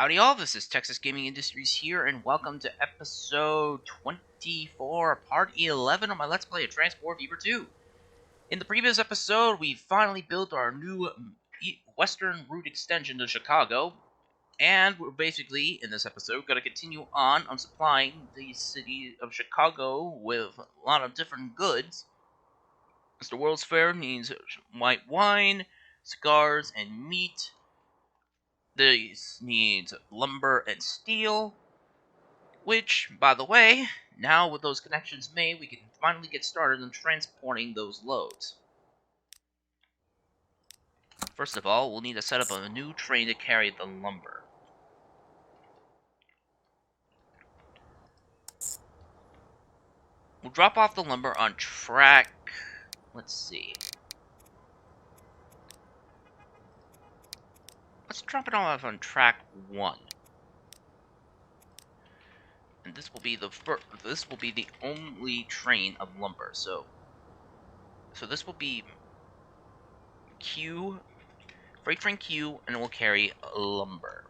Howdy all, this is Texas Gaming Industries here, and welcome to episode 24, part 11 of my Let's Play of Transport Fever 2. In the previous episode, we finally built our new western route extension to Chicago, and we're basically, in this episode, going to continue on supplying the city of Chicago with a lot of different goods. As the World's Fair needs white wine, cigars, and meat. This needs lumber and steel, which, by the way, now with those connections made, we can finally get started on transporting those loads. First of all, we'll need to set up a new train to carry the lumber. We'll drop off the lumber on track... let's see. Let's drop it off on track 1. And this will be the only train of lumber. So this will be Q, freight train Q, and it will carry lumber.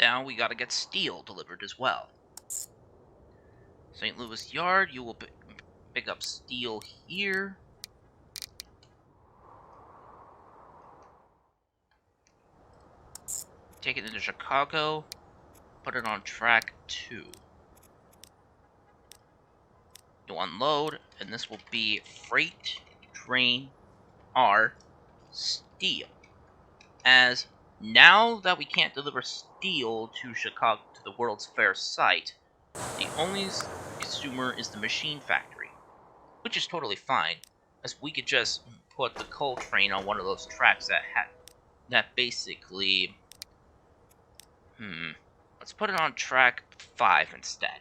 Now we gotta get steel delivered as well. St. Louis Yard, you will pick up steel here. Take it into Chicago, put it on track 2. You'll unload, and this will be freight train R steel. As now that we can't deliver steel to Chicago, to the World's Fair site, the only consumer is the machine factory, which is totally fine, as we could just put the coal train on one of those tracks that basically... let's put it on track 5 instead.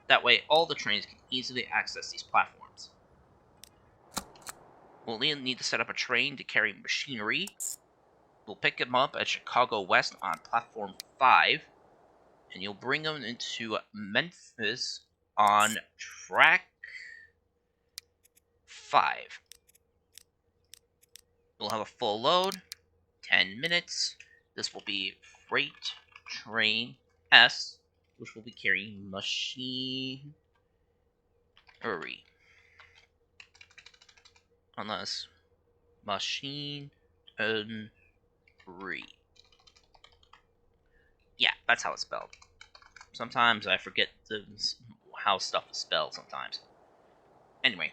That way, all the trains can easily access these platforms. We'll need to set up a train to carry machinery. We'll pick them up at Chicago West on platform 5, and you'll bring them into Memphis on track 5. We'll have a full load, 10 minutes. This will be freight train S, which will be carrying machinery. Unless machinery. Yeah, that's how it's spelled. Sometimes I forget how stuff is spelled sometimes. Anyway.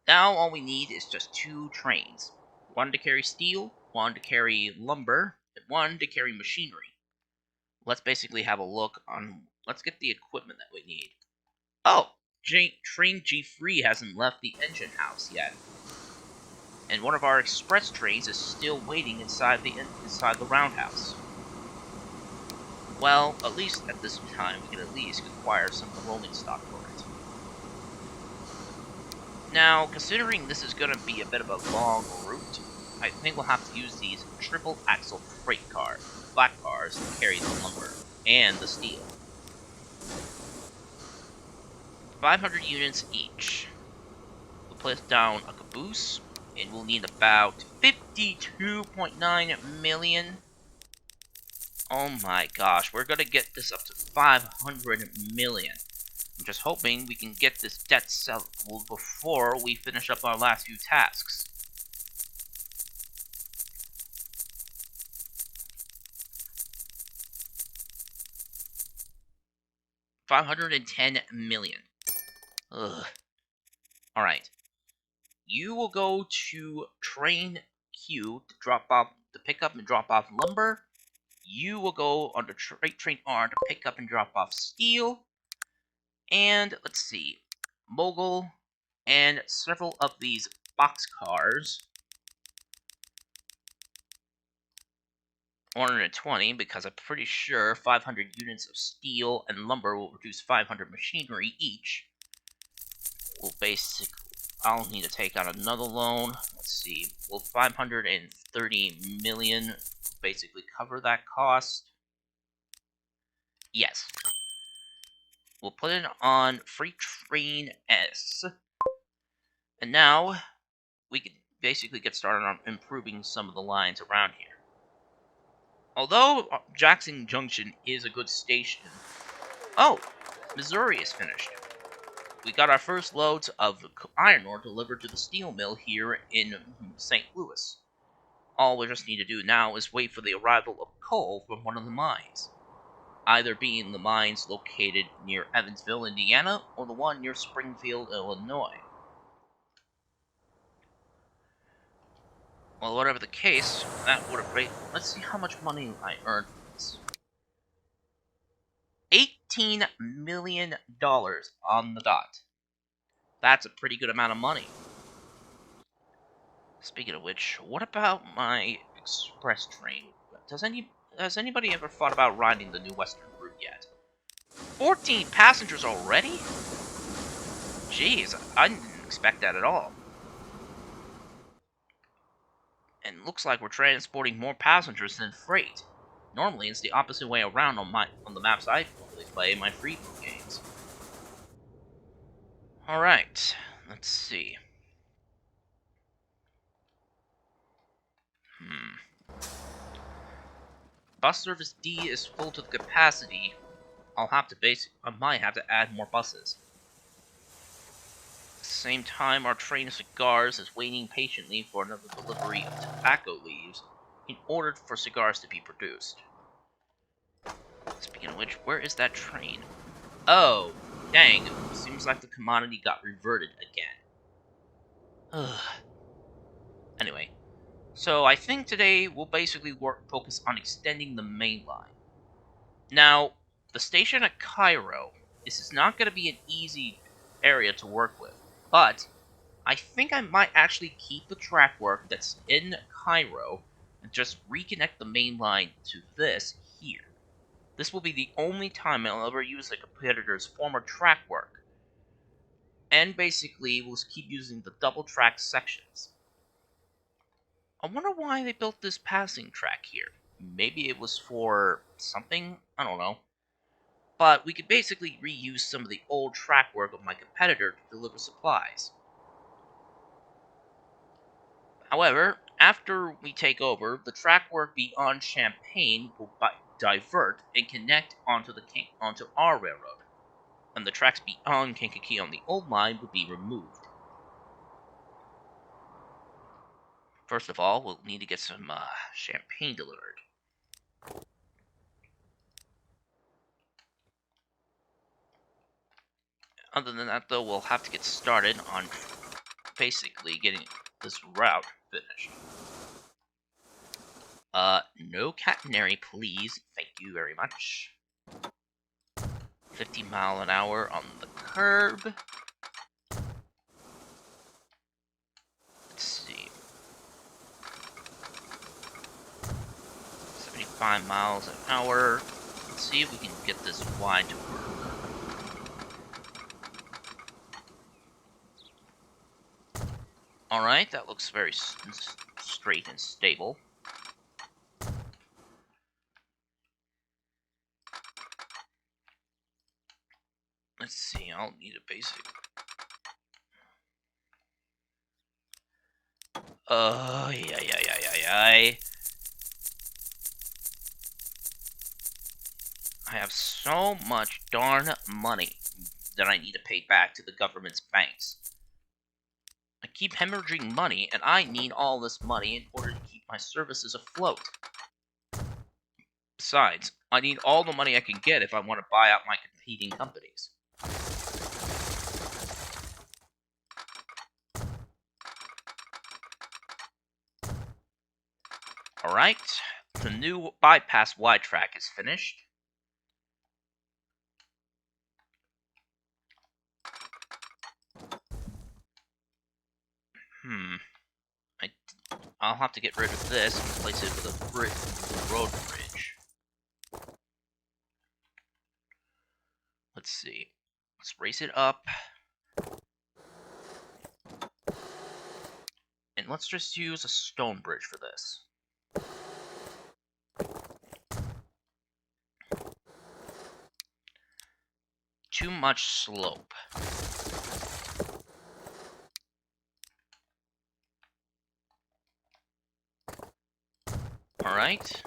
Now all we need is just 2 trains. One to carry steel, one to carry lumber, and one to carry machinery. Let's basically have a look on... let's get the equipment that we need. Oh! Train G3 hasn't left the engine house yet. And one of our express trains is still waiting inside the roundhouse. Well, at least at this time, we can at least acquire some rolling stock for it. Now, considering this is going to be a bit of a long route, I think we'll have to use these triple axle freight cars, black cars, to carry the lumber and the steel. 500 units each. We'll place down a caboose, and we'll need about 52.9 million. Oh my gosh, we're gonna get this up to 500 million. I'm just hoping we can get this debt settled before we finish up our last few tasks. $510 million. Ugh. Alright. You will go to train Q to pick up and drop off lumber. You will go on to train R to pick up and drop off steel. And let's see, Mogul and several of these boxcars. 120, because I'm pretty sure 500 units of steel and lumber will produce 500 machinery each. We'll basically... I'll need to take out another loan. Let's see. Will 530 million basically cover that cost? Yes. We'll put it on Freight Train S. And now, we can basically get started on improving some of the lines around here. Although Jackson Junction is a good station... Oh! Missouri is finished. We got our first loads of iron ore delivered to the steel mill here in St. Louis. All we just need to do now is wait for the arrival of coal from one of the mines. Either being the mines located near Evansville, Indiana, or the one near Springfield, Illinois. Well, whatever the case, that would have... Let's see how much money I earned from this. $18 million on the dot. That's a pretty good amount of money. Speaking of which, what about my express train? Has anybody ever thought about riding the new western route yet? 14 passengers already? Jeez, I didn't expect that at all. And it looks like we're transporting more passengers than freight. Normally, it's the opposite way around on the maps I normally play in my free games. Alright, let's see. Bus service D is full to the capacity. I might have to add more buses. At the same time, our train of cigars is waiting patiently for another delivery of tobacco leaves in order for cigars to be produced. Speaking of which, where is that train? Oh, dang. Seems like the commodity got reverted again. Ugh. Anyway, so I think today we'll basically focus on extending the main line. Now, the station at Cairo, this is not going to be an easy area to work with, but I think I might actually keep the track work that's in Cairo and just reconnect the main line to this here. This will be the only time I'll ever use a competitor's former track work. And basically, we'll keep using the double track sections. I wonder why they built this passing track here. Maybe it was for something? I don't know. But we could basically reuse some of the old track work of my competitor to deliver supplies. However, after we take over, the track work beyond Champaign will divert and connect onto our railroad, and the tracks beyond Kankakee on the old line will be removed. First of all, we'll need to get some champagne delivered. Other than that, though, we'll have to get started on basically getting this route finished. No catenary, please. Thank you very much. 50 mile an hour on the curb. Let's see. 75 miles an hour. Let's see if we can get this wide to work. Alright, that looks very straight and stable. Let's see, I'll need a basic... I have so much darn money that I need to pay back to the government's banks. I keep hemorrhaging money, and I need all this money in order to keep my services afloat. Besides, I need all the money I can get if I want to buy out my competing companies. Alright, the new bypass Y track is finished. I'll have to get rid of this and replace it with a road bridge. Let's see. Let's raise it up. And let's just use a stone bridge for this. Too much slope. Alright.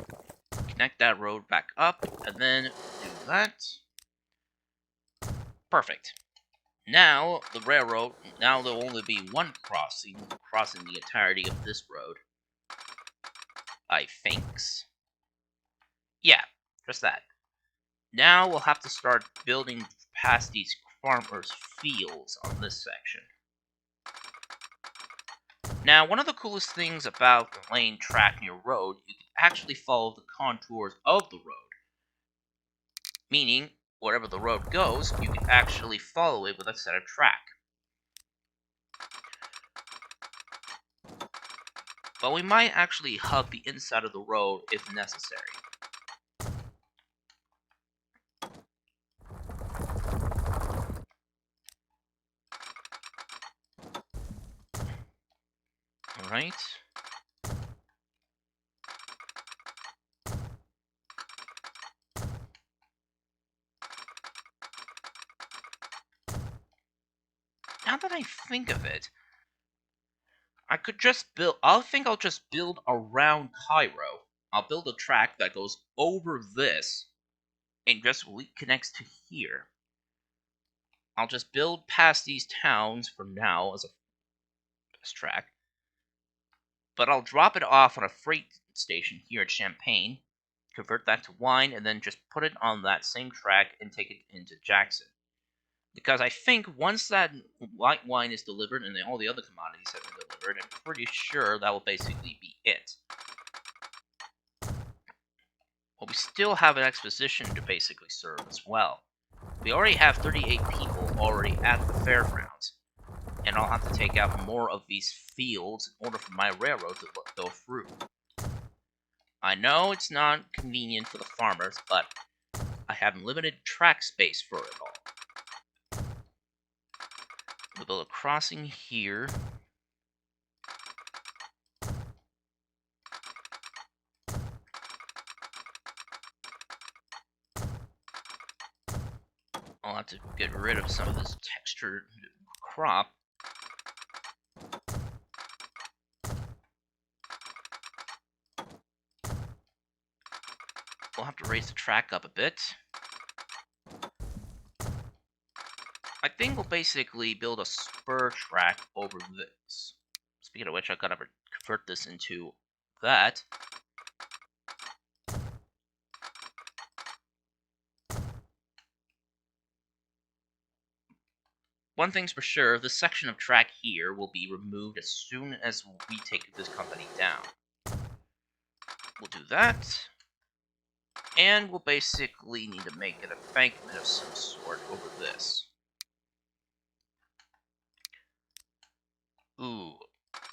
Connect that road back up, and then do that. Perfect. Now, the railroad, now there'll only be one crossing the entirety of this road. I thinks. Yeah, just that. Now we'll have to start building past these farmers' fields on this section. Now, one of the coolest things about the lane track near road, you can actually follow the contours of the road. Meaning, wherever the road goes, you can actually follow it with a set of track. But we might actually hug the inside of the road if necessary. Alright. Now that I think of it, I could just build... I'll just build around Cairo. I'll build a track that goes over this and just reconnects to here. I'll just build past these towns for now as a test track. But I'll drop it off on a freight station here at Champaign, convert that to wine, and then just put it on that same track and take it into Jackson. Because I think once that white wine is delivered and all the other commodities have been delivered, I'm pretty sure that will basically be it. But we still have an exposition to basically serve as well. We already have 38 people already at the fairgrounds, and I'll have to take out more of these fields in order for my railroad to go through. I know it's not convenient for the farmers, but I have limited track space for it all. We'll build a crossing here. I'll have to get rid of some of this textured crop. We'll have to raise the track up a bit. I think we'll basically build a spur track over this. Speaking of which, I've got to convert this into that. One thing's for sure, this section of track here will be removed as soon as we take this company down. We'll do that. And we'll basically need to make an embankment of some sort over this. Ooh,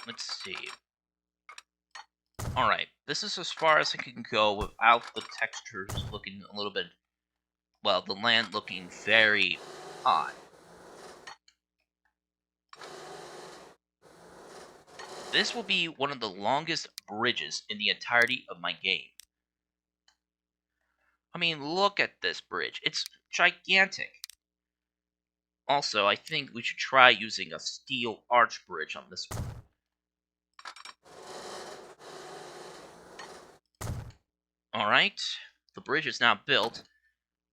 let's see. Alright, this is as far as I can go without the textures looking a little bit... Well, the land looking very odd. This will be one of the longest bridges in the entirety of my game. I mean, look at this bridge. It's gigantic. Also, I think we should try using a steel arch bridge on this one. Alright, the bridge is now built.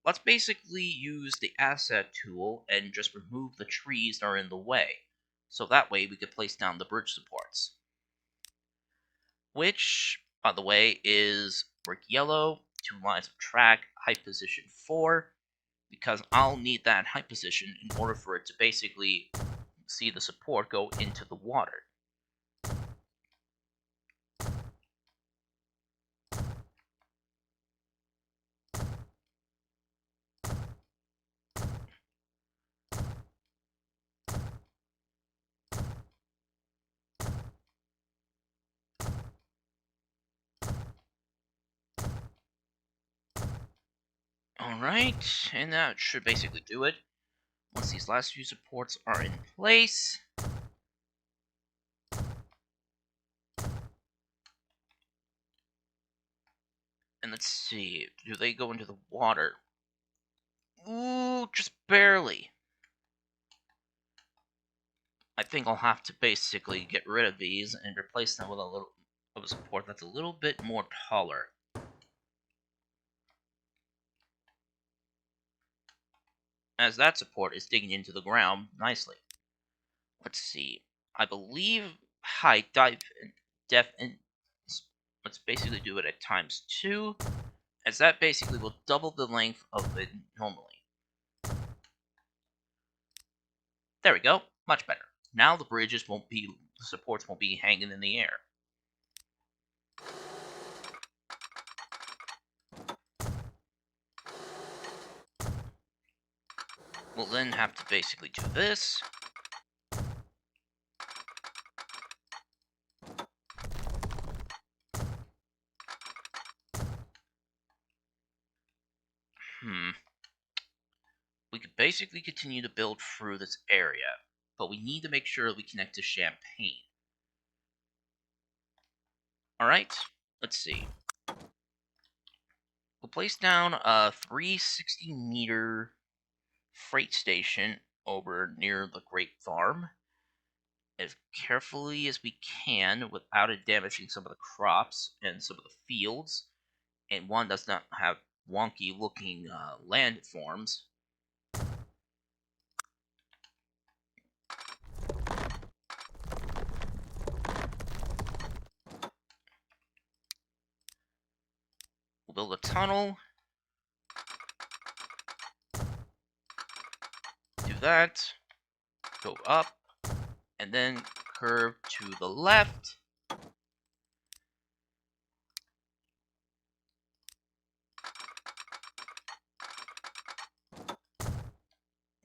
Let's basically use the asset tool and just remove the trees that are in the way. So that way we could place down the bridge supports. Which, by the way, is brick yellow, 2 lines of track, height position 4, because I'll need that height position in order for it to basically see the support go into the water. Alright, and that should basically do it. Once these last few supports are in place, and let's see, do they go into the water? Ooh, just barely. I think I'll have to basically get rid of these and replace them with a little of a support that's a little bit more taller. As that support is digging into the ground nicely. Let's see. I believe height, depth, and let's basically do it at ×2, as that basically will double the length of it normally. There we go. Much better. Now the supports won't be hanging in the air. We'll then have to basically do this. We could basically continue to build through this area, but we need to make sure we connect to Champaign. Alright, let's see. We'll place down a 360-meter freight station over near the Great Farm as carefully as we can without it damaging some of the crops and some of the fields, and one does not have wonky looking landforms. We'll build a tunnel. Do that. Go up. And then curve to the left.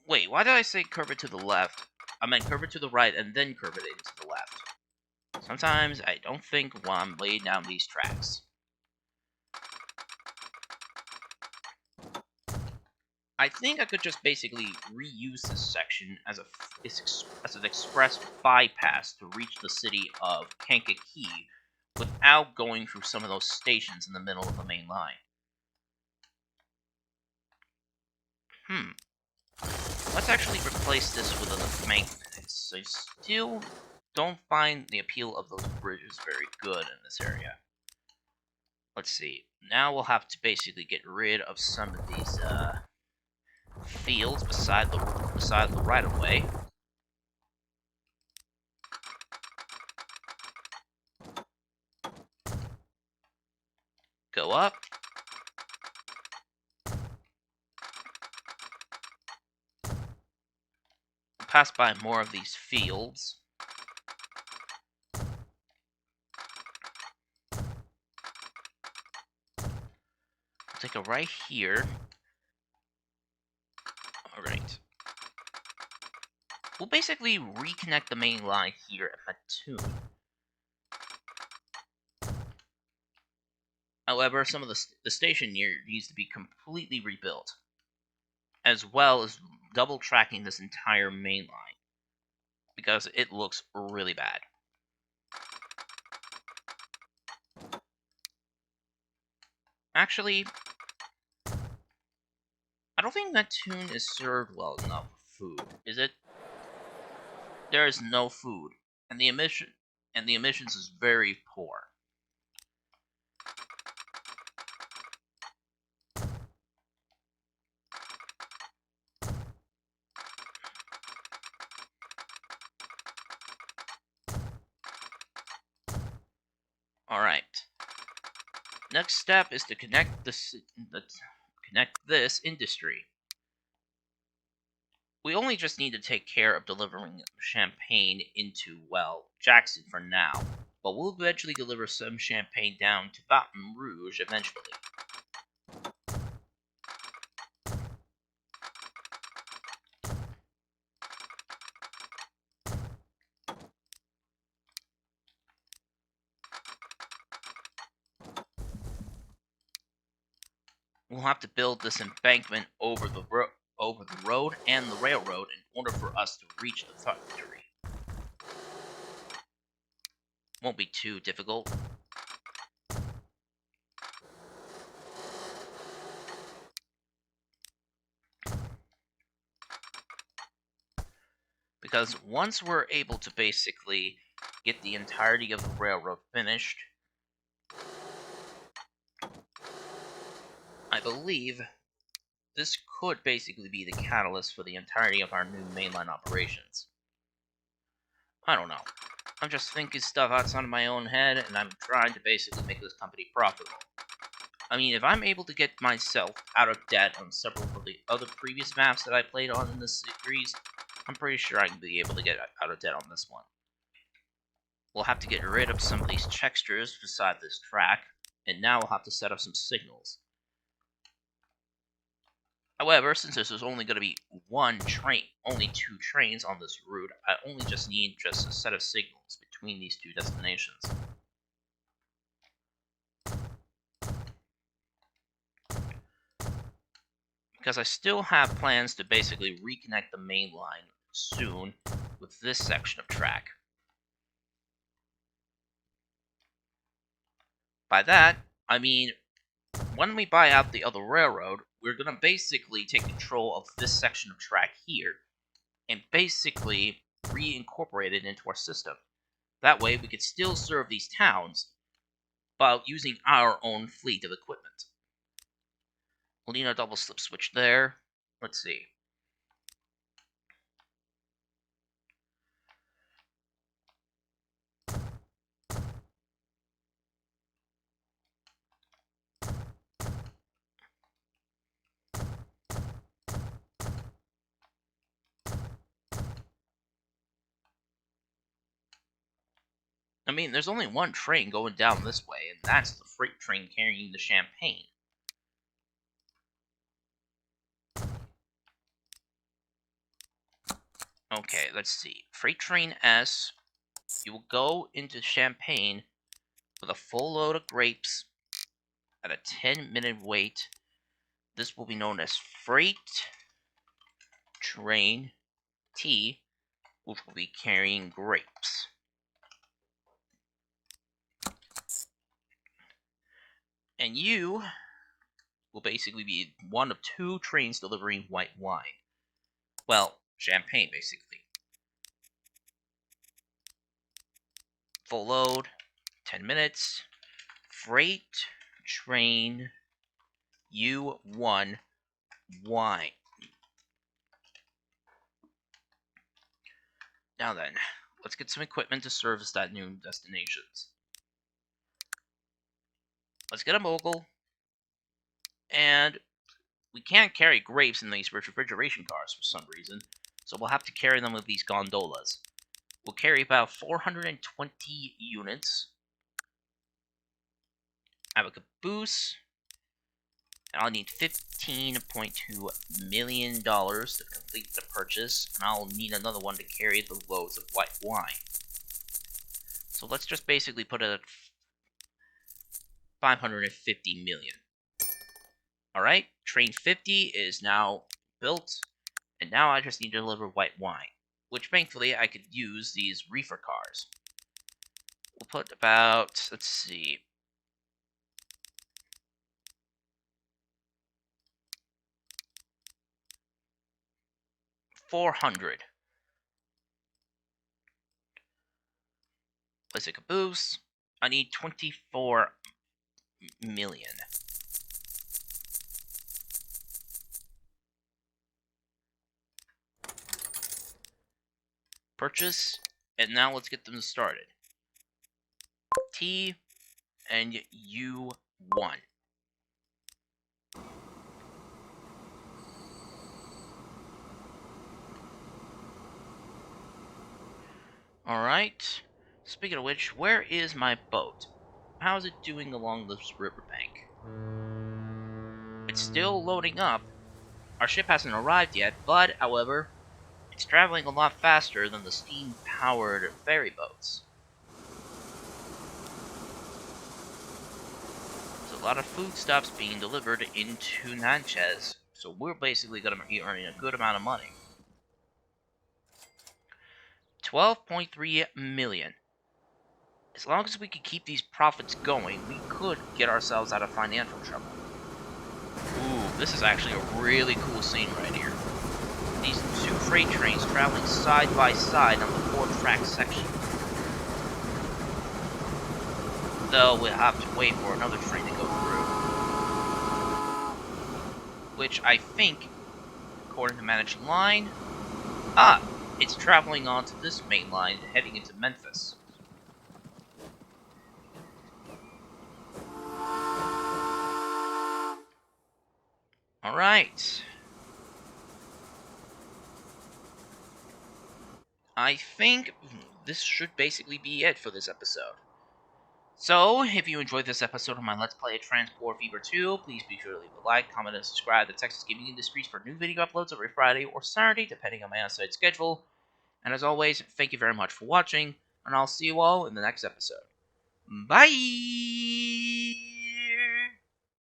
Wait, why did I say curve it to the left? I meant curve it to the right and then curve it into the left. Sometimes I don't think while I'm laying down these tracks. I think I could just basically reuse this section as an express bypass to reach the city of Kankakee without going through some of those stations in the middle of the main line. Let's actually replace this with an maintenance. I still don't find the appeal of those bridges very good in this area. Let's see. Now we'll have to basically get rid of some of these fields beside the right-of-way. Go up. Pass by more of these fields. Take a right here. Alright. We'll basically reconnect the main line here at Mattoon. However, some of the station here needs to be completely rebuilt, as well as double tracking this entire main line, because it looks really bad. Actually, I don't think Mattoon is served well enough with food, is it? There is no food, and the emissions is very poor. Alright. Next step is to connect this industry. We only just need to take care of delivering champagne into, well, Jackson for now, but we'll eventually deliver some champagne down to Baton Rouge eventually. We'll have to build this embankment over the road and the railroad in order for us to reach the factory. Won't be too difficult. Because once we're able to basically get the entirety of the railroad finished, I believe this could basically be the catalyst for the entirety of our new mainline operations. I don't know. I'm just thinking stuff outside of my own head, and I'm trying to basically make this company profitable. I mean, if I'm able to get myself out of debt on several of the other previous maps that I played on in this series, I'm pretty sure I can be able to get out of debt on this one. We'll have to get rid of some of these textures beside this track, and now we'll have to set up some signals. However, since this is only going to be one train, only 2 trains on this route, I only just need a set of signals between these 2 destinations. Because I still have plans to basically reconnect the main line soon with this section of track. By that, I mean, when we buy out the other railroad, we're going to basically take control of this section of track here and basically reincorporate it into our system. That way, we could still serve these towns while using our own fleet of equipment. We'll need a double slip switch there. Let's see. I mean, there's only one train going down this way, and that's the freight train carrying the champagne. Okay, let's see. Freight train S, you will go into Champagne with a full load of grapes at a 10-minute wait. This will be known as Freight Train T, which will be carrying grapes. And you will basically be one of 2 trains delivering white wine. Well, champagne, basically. Full load, 10 minutes. Freight train U1 wine. Now then, let's get some equipment to service that new destinations. Let's get a mogul. And we can't carry grapes in these refrigeration cars for some reason, so we'll have to carry them with these gondolas. We'll carry about 420 units. I have a caboose, and I'll need $15.2 million to complete the purchase, and I'll need another one to carry the loads of white wine. So let's just basically put it at 550 million. Alright, train 50 is now built, and now I just need to deliver white wine, which thankfully I could use these reefer cars. We'll put about, let's see, 400. Place a caboose. I need 24 million. Purchase, and now let's get them started. T and U1. Alright. Speaking of which, where is my boat? How's it doing along this riverbank? It's still loading up. Our ship hasn't arrived yet, but, however, it's traveling a lot faster than the steam-powered ferry boats. There's a lot of foodstuffs being delivered into Natchez, so we're basically going to be earning a good amount of money. 12.3 million. As long as we can keep these profits going, we could get ourselves out of financial trouble. Ooh, this is actually a really cool scene right here. These 2 freight trains traveling side by side on the 4-track section. Though we'll have to wait for another train to go through. which I think, according to managed line, it's traveling onto this main line heading into Memphis. Alright. I think this should basically be it for this episode. So, if you enjoyed this episode of my Let's Play Transport Fever 2, please be sure to leave a like, comment, and subscribe to Texas Gaming Industries for new video uploads every Friday or Saturday, depending on my on-site schedule. And as always, thank you very much for watching, and I'll see you all in the next episode. Bye!